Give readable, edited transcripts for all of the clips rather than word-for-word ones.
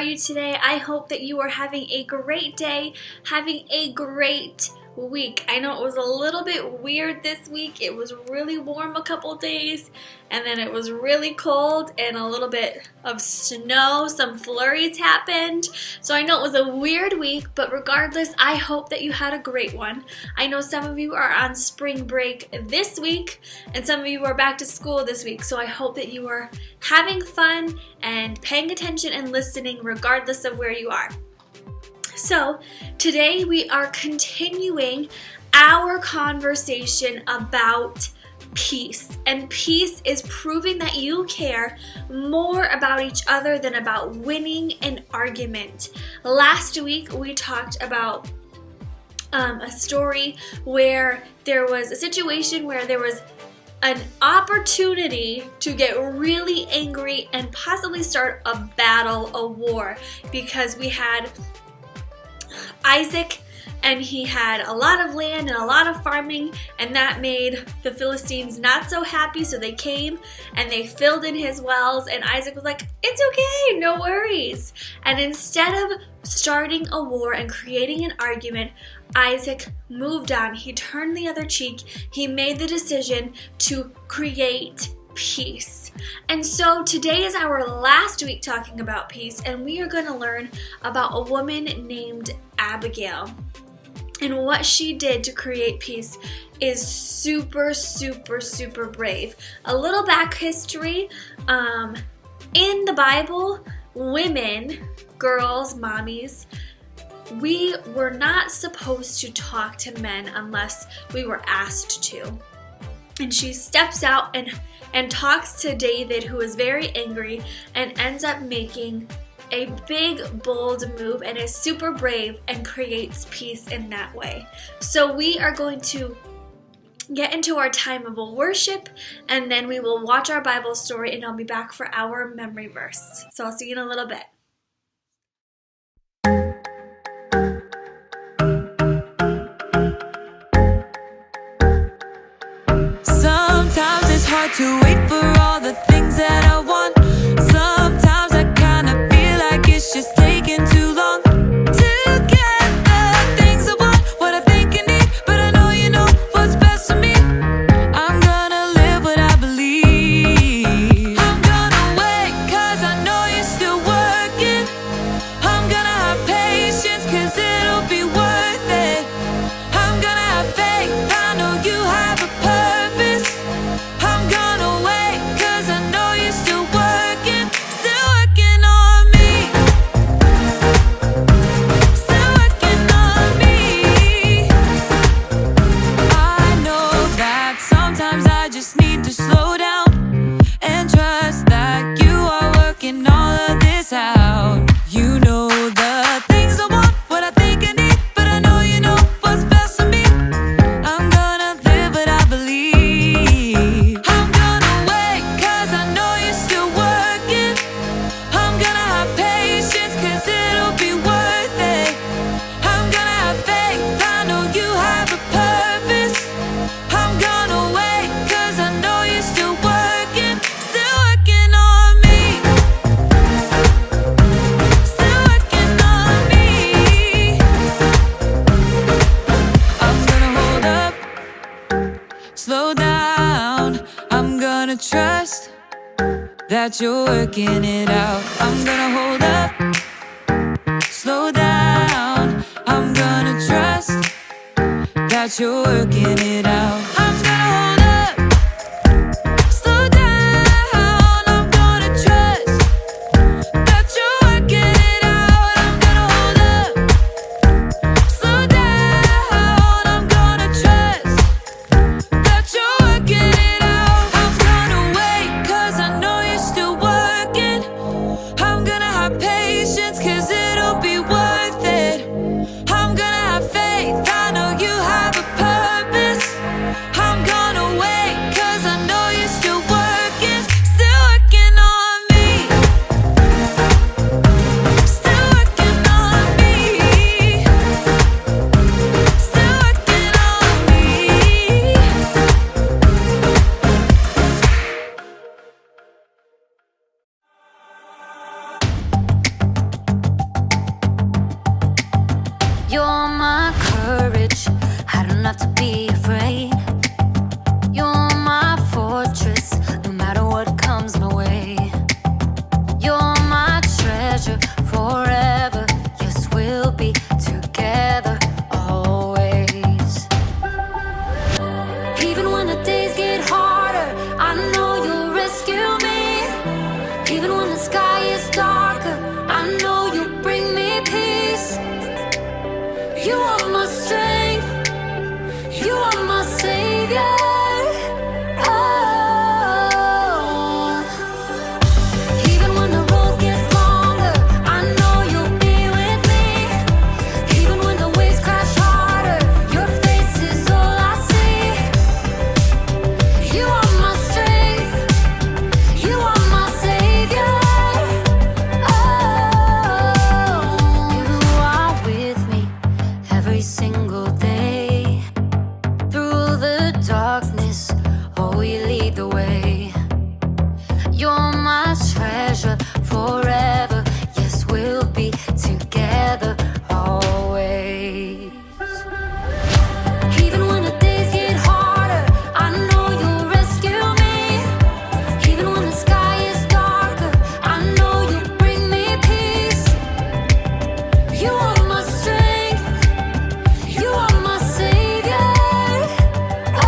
you today? I hope that you are having a great day, having a great week. I know it was a little bit weird this week. It was really warm a couple days, and then it was really cold and a little bit of snow. Some flurries happened. So I know it was a weird week, but regardless, I hope that you had a great one. I know some of you are on spring break this week, and some of you are back to school this week. So I hope that you are having fun and paying attention and listening regardless of where you are. So today we are continuing our conversation about peace. And peace is proving that you care more about each other than about winning an argument. Last week we talked about a story where there was a situation where there was an opportunity to get really angry and possibly start a battle, a war, because we had Isaac, and he had a lot of land and a lot of farming, and that made the Philistines not so happy. So they came and they filled in his wells, and Isaac was like, it's okay, no worries. And instead of starting a war and creating an argument, Isaac moved on. He turned the other cheek. He made the decision to create peace. And so today is our last week talking about peace, and we are going to learn about a woman named Abigail. And what she did to create peace is super, super, super brave. A little back history. In the Bible, women, girls, mommies, we were not supposed to talk to men unless we were asked to. And she steps out and talks to David, who is very angry, and ends up making a big, bold move and is super brave and creates peace in that way. So we are going to get into our time of worship, and then we will watch our Bible story, and I'll be back for our memory verse. So I'll see you in a little bit. Sometimes it's hard to wait for all the things that I want. Sometimes I kinda feel like it's just taking too long to get the things I want, what I think I need, but I know you know what's best for me. I'm gonna live what I believe. I'm gonna wait 'cause I know you're still working. I'm gonna have patience 'cause it'll be worth it. I'm gonna have faith, I know you have a purpose. I'm gonna wait 'cause I know you're still working on me. Still working on me. I know that sometimes I just need to slow down and trust that you are working all of this out. You know the things I want, what I think I need, but I know you know what's best for me. I'm gonna live what I believe. I'm gonna wait 'cause I know you're still working. I'm gonna have patience 'cause it'll be worth it. I'm gonna have faith, I know you have a purpose. I'm gonna wait 'cause I know you're still working on me. Still working on me. I'm gonna hold up, slow down. I'm gonna trust that you're working it out. I'm gonna hold up, slow down. I'm gonna trust that you're working it out. I'm gonna hold up, slow down. I'm gonna trust that you're working it out. I'm gonna hold up, slow down. I'm gonna trust that you're working it out. I'm gonna wait 'cause I know you're still working. I'm gonna have patience 'cause it'll be worth it. I'm gonna have faith, I know you have a purpose. You are my savior. Oh. Even when the road gets longer, I know you'll be with me. Even when the waves crash harder, your face is all I see. You are my strength. You are my savior. Oh, you are with me every single day. Through the darkness, oh, you lead the way. You're my treasure forever. Yes, we'll be together always. Even when the days get harder, I know you'll rescue me. Even when the sky is darker, I know you'll bring me peace. You are my strength. You are my savior. Oh.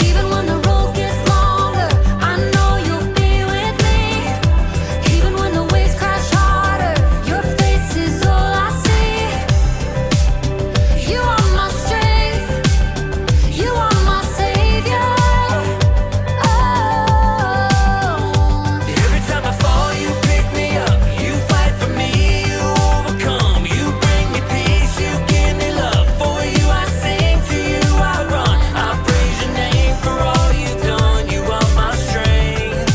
Even when the road gets longer, I know you'll be with me. Even when the waves crash harder, your face is all I see. You are my strength. You are my savior. Oh. Every time I fall, you pick me up. You fight for me, you overcome. You bring me peace, you give me love. For you I sing, to you I run. I praise your name for all you've done. You are my strength.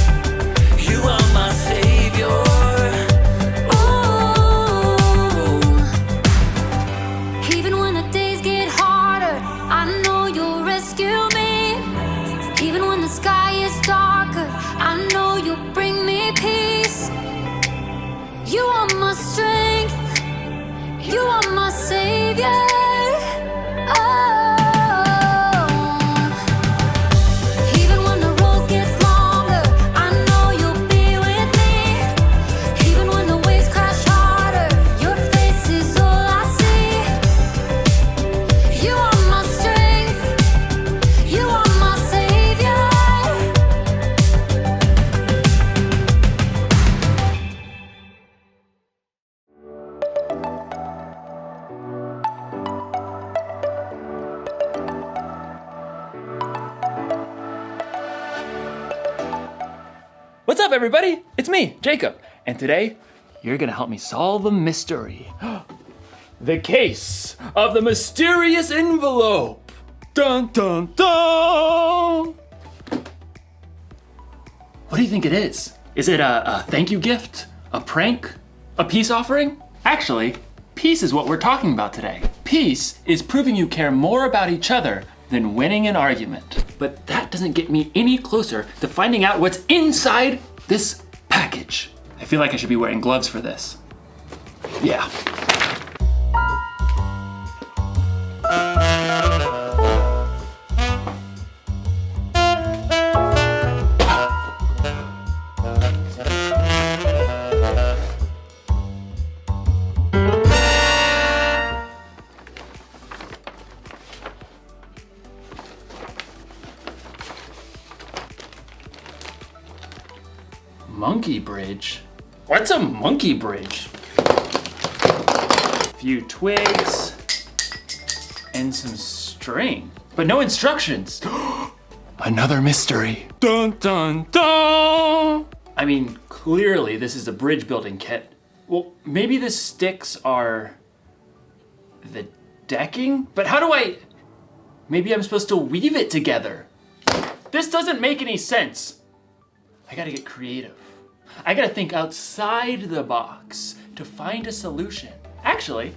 You are my savior. Ooh. Even when the days get harder, I know you'll rescue me. Even when the sky is darker, I know you'll bring me peace. You are my strength. You are my savior. Oh. Even when the road gets longer, I know you'll be with me. Even when the waves crash harder, your face is all I see. You are my strength. You are my savior. What's up, everybody? It's me, Jacob, and today you're gonna help me solve a mystery. The case of the mysterious envelope. Dun dun dun! What do you think it is? Is it a thank you gift? A prank? A peace offering? Actually, peace is what we're talking about today. Peace is proving you care more about each other than winning an argument. But that doesn't get me any closer to finding out what's inside this package. I feel like I should be wearing gloves for this. Yeah. Monkey bridge? What's a monkey bridge? A few twigs and some string, but no instructions. Another mystery. Dun dun dun! I mean, clearly this is a bridge building kit. Well, maybe the sticks are the decking? But how do I... Maybe I'm supposed to weave it together. This doesn't make any sense. I gotta get creative. I gotta think outside the box to find a solution. Actually,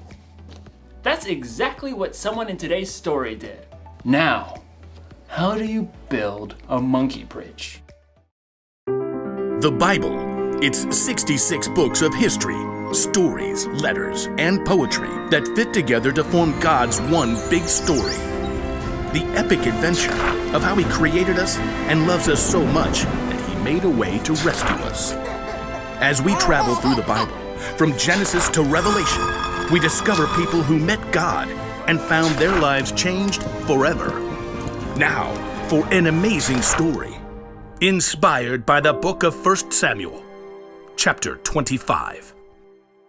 that's exactly what someone in today's story did. Now, how do you build a monkey bridge? The Bible. It's 66 books of history, stories, letters, and poetry that fit together to form God's one big story. The epic adventure of how He created us and loves us so much that He made a way to rescue us. As we travel through the Bible, from Genesis to Revelation, we discover people who met God and found their lives changed forever. Now, for an amazing story, inspired by the book of 1 Samuel, chapter 25.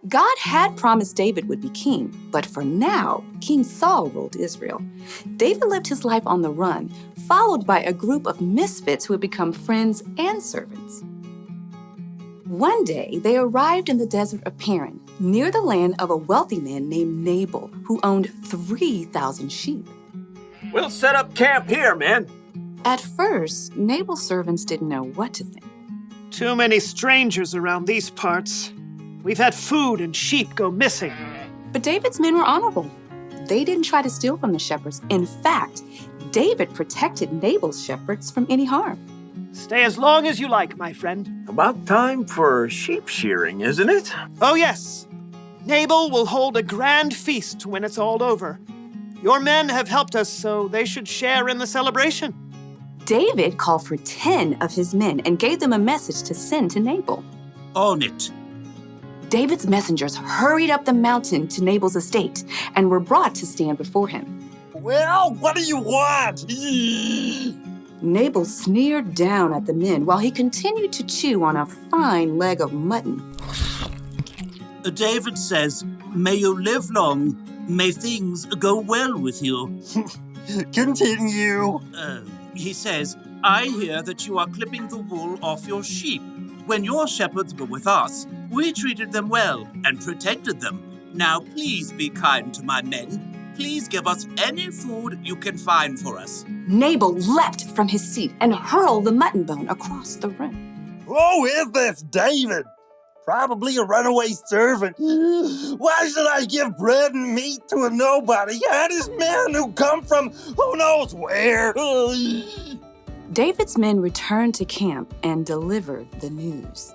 God had promised David would be king, but for now, King Saul ruled Israel. David lived his life on the run, followed by a group of misfits who had become friends and servants. One day, they arrived in the desert of Paran, near the land of a wealthy man named Nabal, who owned 3,000 sheep. We'll set up camp here, man. At first, Nabal's servants didn't know what to think. Too many strangers around these parts. We've had food and sheep go missing. But David's men were honorable. They didn't try to steal from the shepherds. In fact, David protected Nabal's shepherds from any harm. Stay as long as you like, my friend. About time for sheep shearing, isn't it? Oh, yes. Nabal will hold a grand feast when it's all over. Your men have helped us, so they should share in the celebration. David called for 10 of his men and gave them a message to send to Nabal. On it. David's messengers hurried up the mountain to Nabal's estate and were brought to stand before him. Well, what do you want? Nabal sneered down at the men while he continued to chew on a fine leg of mutton. David says, "May you live long. May things go well with you." Continue. He says, "I hear that you are clipping the wool off your sheep. When your shepherds were with us, we treated them well and protected them. Now please be kind to my men. Please give us any food you can find for us." Nabal leapt from his seat and hurled the mutton bone across the room. Who is this David? Probably a runaway servant. Why should I give bread and meat to a nobody and his men who come from who knows where? David's men returned to camp and delivered the news.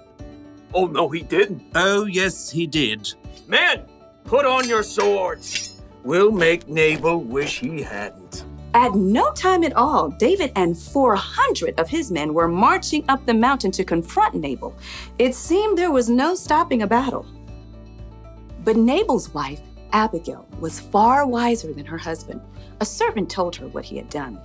Oh, no, he didn't. Oh, yes, he did. Men, put on your swords. We'll make Nabal wish he hadn't. At no time at all, David and 400 of his men were marching up the mountain to confront Nabal. It seemed there was no stopping a battle. But Nabal's wife, Abigail, was far wiser than her husband. A servant told her what he had done.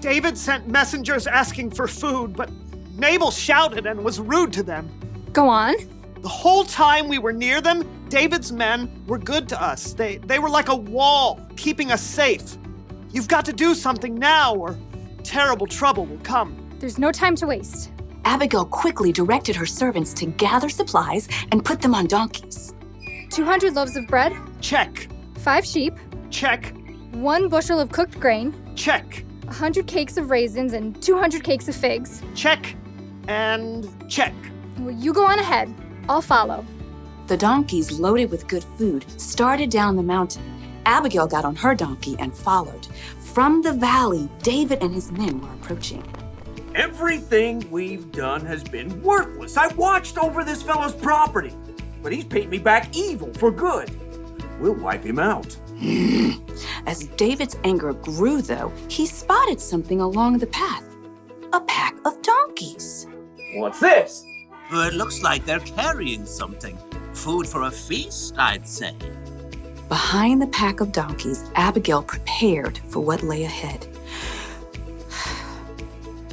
David sent messengers asking for food, but Nabal shouted and was rude to them. Go on. The whole time we were near them, David's men were good to us. They were like a wall, keeping us safe. You've got to do something now, or terrible trouble will come. There's no time to waste. Abigail quickly directed her servants to gather supplies and put them on donkeys. 200 loaves of bread, Check. 5 sheep, Check. 1 bushel of cooked grain, Check. 100 cakes of raisins, and 200 cakes of figs. Check. And check. Well, you go on ahead. I'll follow. The donkeys, loaded with good food, started down the mountain. Abigail got on her donkey and followed. From the valley, David and his men were approaching. Everything we've done has been worthless. I watched over this fellow's property, but he's paid me back evil for good. We'll wipe him out. As David's anger grew, though, he spotted something along the path. A pack of donkeys. What's this? It looks like they're carrying something. Food for a feast, I'd say. Behind the pack of donkeys, Abigail prepared for what lay ahead.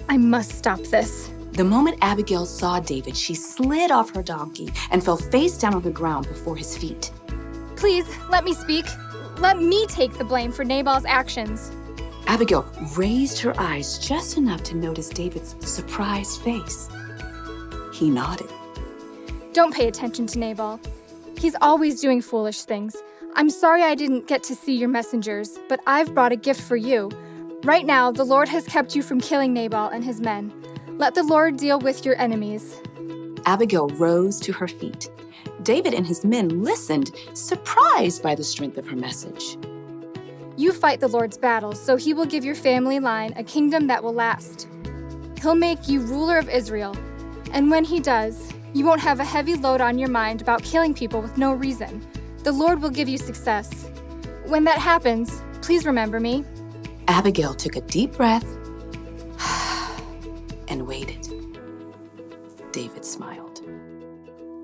I must stop this. The moment Abigail saw David, she slid off her donkey and fell face down on the ground before his feet. Please, let me speak. Let me take the blame for Nabal's actions. Abigail raised her eyes just enough to notice David's surprised face. He nodded. Don't pay attention to Nabal. He's always doing foolish things. I'm sorry I didn't get to see your messengers, but I've brought a gift for you. Right now, the Lord has kept you from killing Nabal and his men. Let the Lord deal with your enemies. Abigail rose to her feet. David and his men listened, surprised by the strength of her message. You fight the Lord's battles, so he will give your family line a kingdom that will last. He'll make you ruler of Israel. And when he does, you won't have a heavy load on your mind about killing people with no reason. The Lord will give you success. When that happens, please remember me. Abigail took a deep breath and waited. David smiled.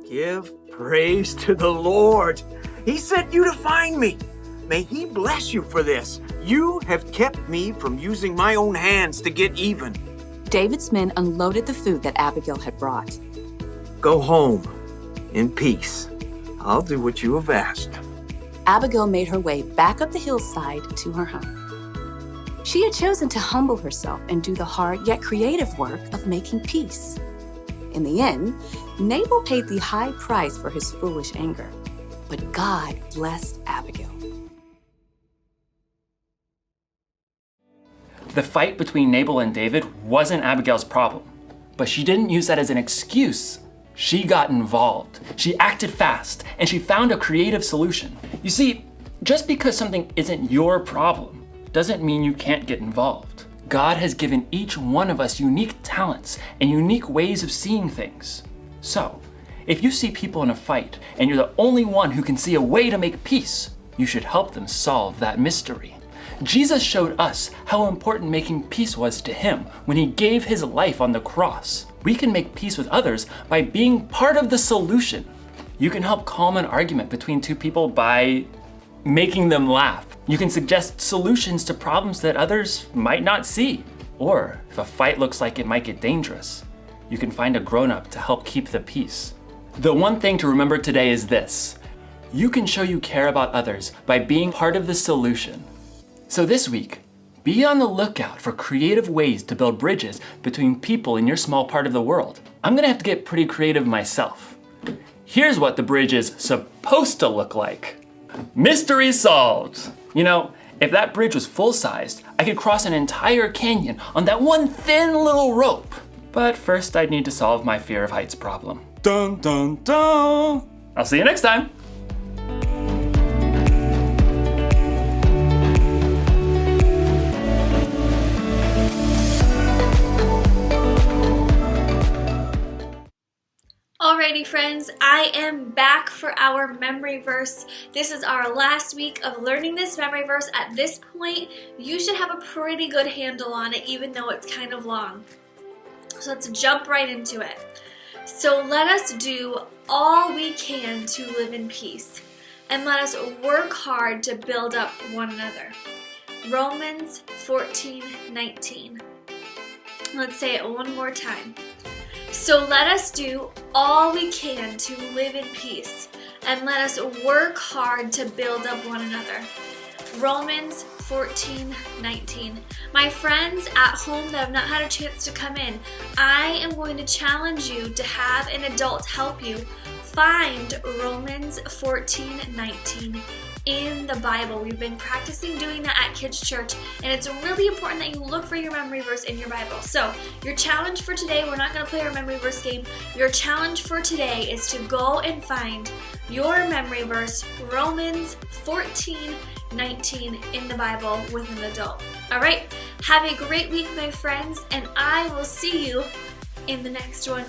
Give praise to the Lord. He sent you to find me. May he bless you for this. You have kept me from using my own hands to get even. David's men unloaded the food that Abigail had brought. Go home in peace. I'll do what you have asked. Abigail made her way back up the hillside to her home. She had chosen to humble herself and do the hard yet creative work of making peace. In the end, Nabal paid the high price for his foolish anger, but God blessed Abigail. The fight between Nabal and David wasn't Abigail's problem, but she didn't use that as an excuse. She got involved. She acted fast, and she found a creative solution. You see, just because something isn't your problem doesn't mean you can't get involved. God has given each one of us unique talents and unique ways of seeing things. So, if you see people in a fight and you're the only one who can see a way to make peace, you should help them solve that mystery. Jesus showed us how important making peace was to him when he gave his life on the cross. We can make peace with others by being part of the solution. You can help calm an argument between two people by making them laugh. You can suggest solutions to problems that others might not see. Or if a fight looks like it might get dangerous, you can find a grown-up to help keep the peace. The one thing to remember today is this: you can show you care about others by being part of the solution. So this week, be on the lookout for creative ways to build bridges between people in your small part of the world. I'm gonna have to get pretty creative myself. Here's what the bridge is supposed to look like. Mystery solved! You know, if that bridge was full-sized, I could cross an entire canyon on that one thin little rope. But first I'd need to solve my fear of heights problem. Dun dun dun! I'll see you next time! Alrighty friends, I am back for our memory verse. This is our last week of learning this memory verse. At this point, you should have a pretty good handle on it, even though it's kind of long. So let's jump right into it. So let us do all we can to live in peace, and let us work hard to build up one another. Romans 14:19. Let's say it one more time. So let us do all we can to live in peace, and let us work hard to build up one another. Romans 14:19. My friends at home that have not had a chance to come in, I am going to challenge you to have an adult help you find Romans 14:19 in the Bible. We've been practicing doing that at Kids Church, and it's really important that you look for your memory verse in your Bible. So your challenge for today, we're not going to play our memory verse game. Your challenge for today is to go and find your memory verse, Romans 14:19 in the Bible with an adult. All right, have a great week, my friends, and I will see you in the next one.